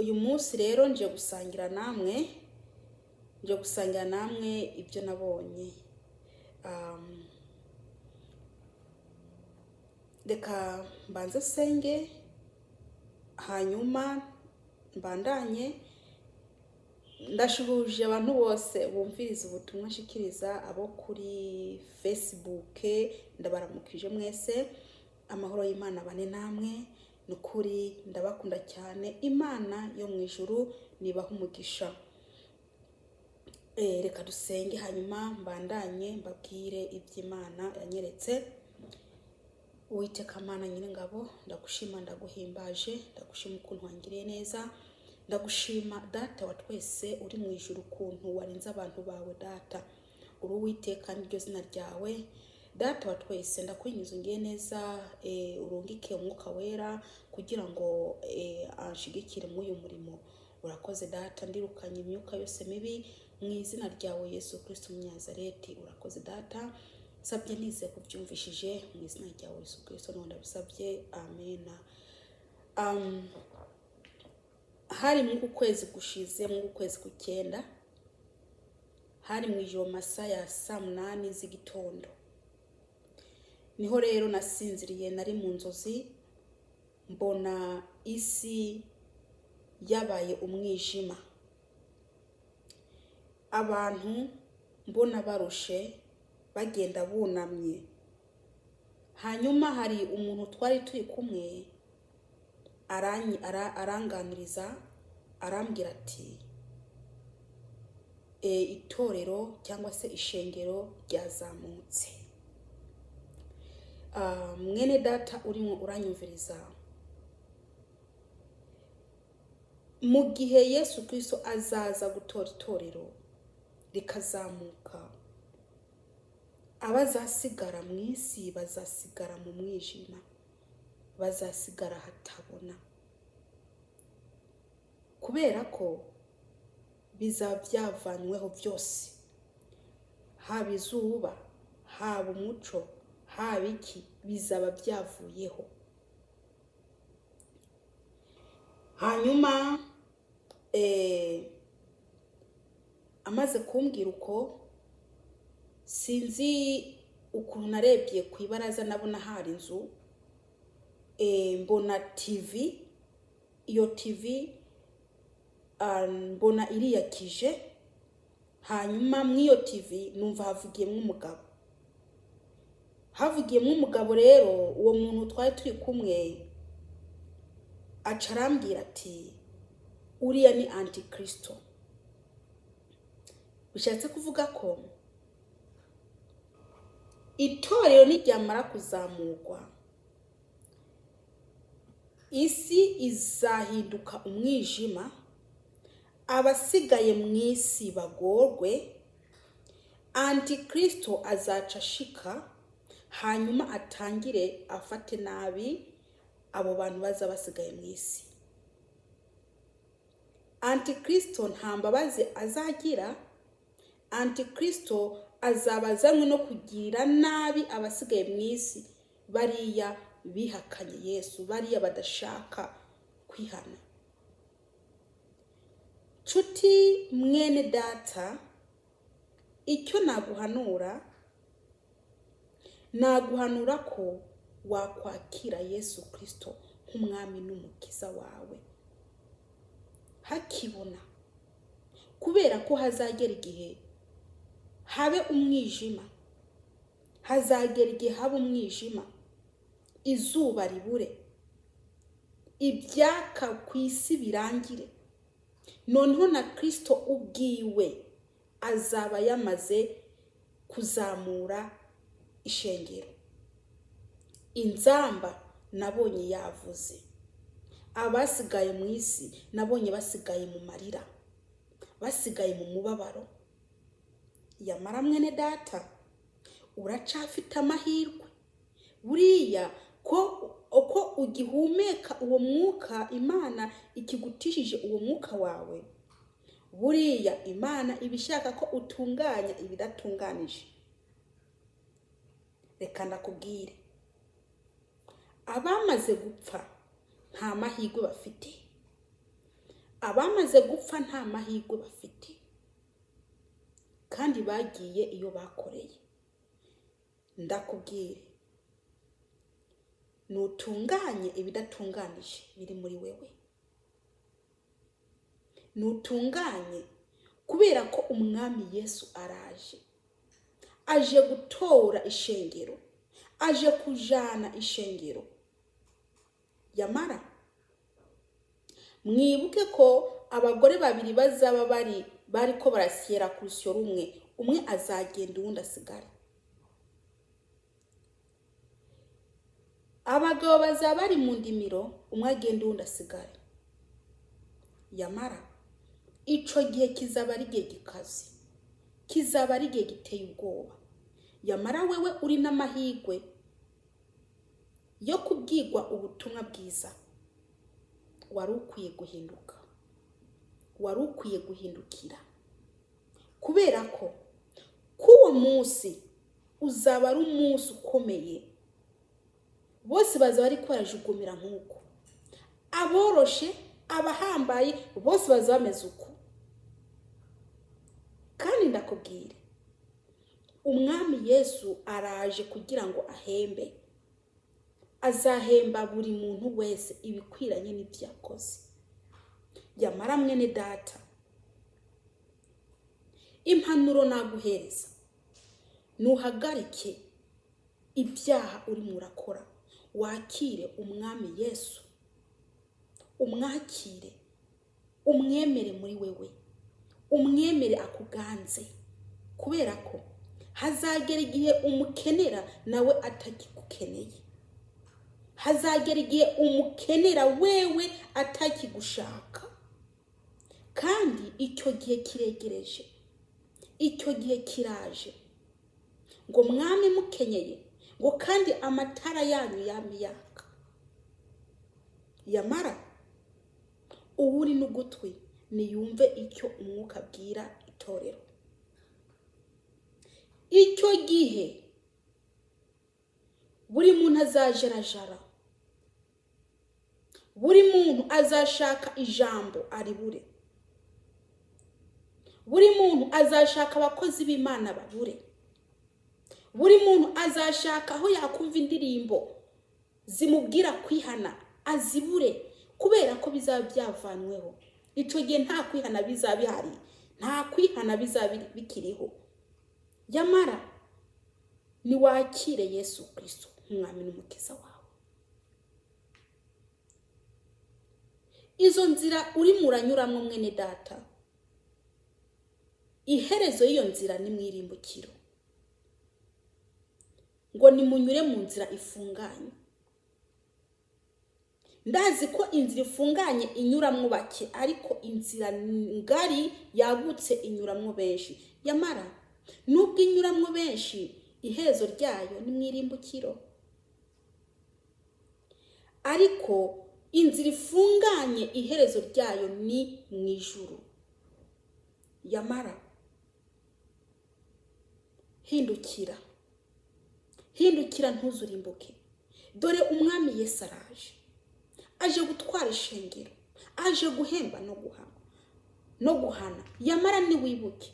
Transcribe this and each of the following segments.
uyu munsi rero nje gusangira namwe ibyo nabonye. Reka mbanze senge hanyuma mbandanye. Ndashuhuje abantu bose bumviriza ubutumwa nshikiriza, abo kuri Facebook ndabaramukije mwese. Amahoro y'Imana bane namwe, nukuri ndabakunda cyane. Imana yo mu ijuru nibaha umugisha. Reka dusenge hanyuma mbandanye mbabwire iby'Imana yanyeretse. Uwiteka Mana Nyir'ingabo, ndagushima ndaguhimbaje, ndagushima ukuntu wangiriye neza, ndagushima data wa twese uri mu ijuru ukuntu warinze abantu bawe data. Uri Uwiteka niryo zina ryawe data wa twese. Ndakwinjiza ngiye neza, urungike umwuka wera kugira ngo anshigikire muri uyu murimo. Urakoze data, ndirukanye imyuka yose mibi mu izina ryawe Yesu Kristo Umunyazareti. Urakoze data, sabye nize kubyumvishije mu izina ryawe Yesu Kristo, none ndabisabye, amena. Hari mu kwezi gushize, mu kwezi k'Icyenda, hari mu ijoro masaha ya 8 z'igitondo, niho rero nasinziriye, nari mu nzozi, mbona isi yabaye umwijima, abantu mbona barushe bagenda bunamye. Hanyuma hari umuntu twari turi kumwe aranganiriza, arambwira ati itorero cyangwa se ishengero ryazamutse. Mwene data urimo uranyumviriza, mu gihe Yesu Kristo azaza gutora itorero rikazamuka, abazasigara mu isi bazasigara mu mwijima, bazasigara hatabona, kubera ko bizaba byavanyweho byose, haba izuba, haba umuco, haba iki, bizaba byavuyeho. Hanyuma amaze kumbwira uko, sinzi ukuntu narebye ku ibaraza, nabona hari inzu, mbona TV, iyo TV mbona iriyakije. Hanyuma mw'iyo TV numva havugiyemo umugabo. Havugiyemo umugabo rero, uwo muntu twari turi kumwe acarambwira ati uriya ni Antikristo. Bishatse kuvuga ko itorero niryamara kuzamurwa, isi izahinduka umwijima, abasigaye mu isi bagorwe, Antikristo azaca ashika, hanyuma atangire afate nabi abo bantu baza basigaye mu isi. Antikristo nta mbabazi azagira. Antikristo azabazanywe no kugira nabi abasigaye mu isi, bariya bihakanye Yesu, bariya badashaka kwihana. Nshuti mwene data, icyo naguhanura ko wakwakira Yesu Kristo nk'umwami n'umukiza wawe hakibona, kubera ko hazagera igihe habe umwijima, hazagera igihe habe umwijima, izuba ribure, ibyaka ku isi birangire, noneho na Kristo ubwiwe azaba yamaze kuzamura ishengero. Inzamba nabonye yavuze, abasigaye mu isi nabonye basigaye mu marira, basigaye mu mubabaro. Yamara mwene data, uracafite amahirwe. Buriya ko ugihumeka uwo mwuka, Imana ikigutishije uwo mwuka wawe, buriya Imana ibishaka ko utunganya ibidatunganije. Reka ndakubwire, abamaze gupfa nta mahirwe bafite. abamaze gupfa nta mahirwe bafite kandi bagiye iyo bakoreye. Ndakubwire, nutunganye ibidatunganije biri muri wewe. Nutunganye kubera ko umwami Yesu araje. Aje gutora ishengero. Aje kujana ishengero. Yamara mwibuke ko abagore babiri bazaba bariko barashyera ku rusyo rumwe. Umwe azagenda uwundi asigare. Abagabo bazaba bari mu ndimiro, umwe agenda uwundi asigare. Yamara ico gihe kizaba ari igihe gikaze. Kizaba ari igihe giteye ubwoba. Yamara wewe uri n'amahirwe yo kubwirwa ubutumwa bwiza. Wari ukwiye guhinduka. Wari ukwiye guhindukira. Kubera ko kuwo munsi uzaba ari umunsi ukomeye. Bose bazaba bari barajugumira nk'uko. Aboroshe, abahambaye, bose bazaba bameze uko. Kandi ndakubwire, umwami Yesu araje kugira ngo ahembe. Azahemba buri muntu wese ibikwiranye n'ibyo yakoze. Yamara mwene data, impanuro naguhereza, nuhagarike ibyaha uri murakora. Wakire umwami Yesu. Umwakire. Umwemere muri wewe. Umwemere akuganze. Kubera ko hazagera igihe umukenera nawe atakigukeneye. Hazagera igihe umukenera wewe atakigushaka. Kandi icyo gihe kiregereje. Icyo gihe kiraje. Ngo mwami mukenyeye, ngo kandi amatara yanyu yamiyaka. Yamara uwuri n'ugutwi niyumve icyo umwuka abwira itorero. Icyo gihe buri muntu azajarajara. Buri muntu azashaka ijambo aribure. Buri muntu azashaka abakozi b'Imana babure. Buri muntu azashaka aho yakumva indirimbo zimubwira kwihana azibure, kubera ko bizaba byavanweho. Icyo gihe nta kwihana bizaba bihari. Nta kwihana bizaba bikiriho. Yamara niwakire Yesu Kristo umwami n'umukiza wawe. Izo nzira uri muranyuramo mwene data, iherezo y'iyo nzira ni mwirimbukiro. Ngo nimunyure mu nzira ifunganye. Ndazi ko inzira ifunganye inyuramwo bake, ariko inzira ngari yagutse inyuramwo benshi. Yamara nubwo inyuramwo benshi, iherezo ryayo ni mwirimbukiro. Ariko inzira ifunganye iherezo ryayo ni mwijuru. Yamara hindukira. Hindukira ntuzurimbuke. Dore umwami Yesu araje. Aje gutwara ishengero. Aje guhemba no guhana. Yamara niwibuke,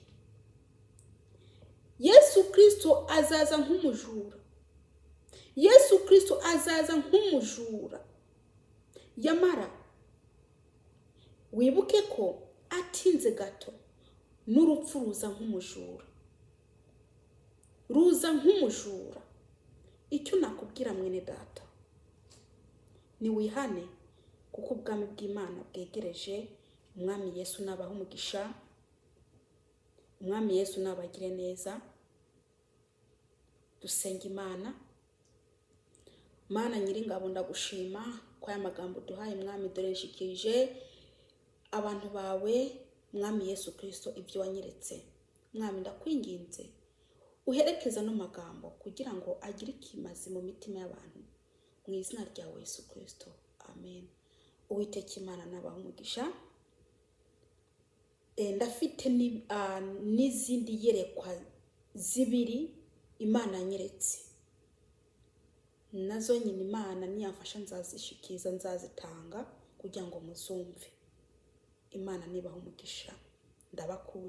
Yesu Kristo azaza nk'umujura. Yesu Kristo azaza nk'umujura. Yamara wibuke ko atinze gato n'urupfu ruza nk'umujura. Ruza nk'umujura. Icyo nakubwira mwene data, ni wihane kuko ubwami bw'Imana bwegereje. Umwami Yesu nabaha umugisha. Umwami Yesu nabagire neza. Dusenga Imana. Mana nyiringabo, ndagushima kwa aya magambo duhaye mwami, dore nshikije abantu bawe mwami Yesu Kristo ibyo wanyeretse. Mwami ndakwinginze uherekeza no magambo kugira ngo agire ikimazi mu mitima y'abantu, mu izina rya Yesu Kristo, amen. Uwiteka Imana nabaha umugisha. Ndafite n'izindi yerekwa zibiri Imana yanyeretse, nazo nyine Imana niyamfasha nzazishikiza, nzazitanga kugira ngo muzumve. Imana nibaha umugisha, ndabakunda.